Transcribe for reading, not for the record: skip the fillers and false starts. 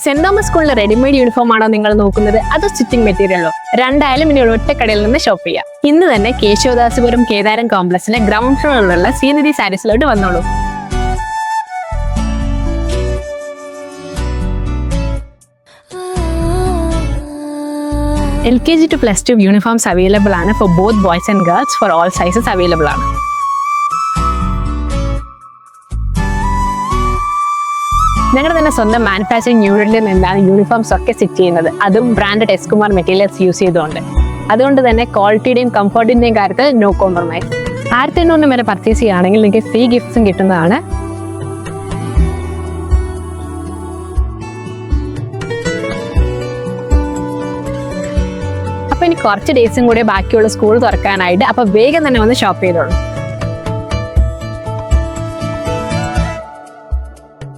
Saint Thomas സ്കൂളിലെ readymade uniform ആണോ നിങ്ങൾ നോക്കുന്നത്, അതോ സ്റ്റിച്ചിങ് മെറ്റീരിയലോ? രണ്ടായാലും ഇനി ഒറ്റ കടയിൽ നിന്ന് ഷോപ്പ് ചെയ്യാം. ഇന്ന് തന്നെ കേശവദാസപുരം കേദാരം കോംപ്ലക്സിലെ ഗ്രൗണ്ട് ഫ്ലോറിലുള്ള ശ്രീനിധി സാരീസിലോട്ട് വന്നോളൂ. LKG to +2 യൂണിഫോംസ് അവൈലബിൾ ആണ്. For both boys and girls. For all sizes available ആണ്. ഞങ്ങളുടെ തന്നെ സ്വന്തം മാനുഫാക്ചറിംഗ് യൂണിറ്റിൽ നിന്നാണ് യൂണിഫോംസ് ഒക്കെ സ്റ്റിച്ച് ചെയ്യുന്നത്. അതും branded S Kumar materials use ചെയ്തുകൊണ്ട്. അതുകൊണ്ട് തന്നെ ക്വാളിറ്റിയുടെയും കംഫർട്ടിന്റെയും കാര്യത്തിൽ നോ കോംപ്രമൈസ്. 1800 വരെ പർച്ചേസ് ചെയ്യുകയാണെങ്കിൽ നിങ്ങൾക്ക് ഫ്രീ ഗിഫ്റ്റ്സും കിട്ടുന്നതാണ്. അപ്പൊ ഇനി കുറച്ച് ഡേയ്സും കൂടെ ബാക്കിയുള്ള സ്കൂൾ തുറക്കാനായിട്ട്. അപ്പൊ വേഗം തന്നെ വന്ന് ഷോപ്പ് ചെയ്തോളൂ.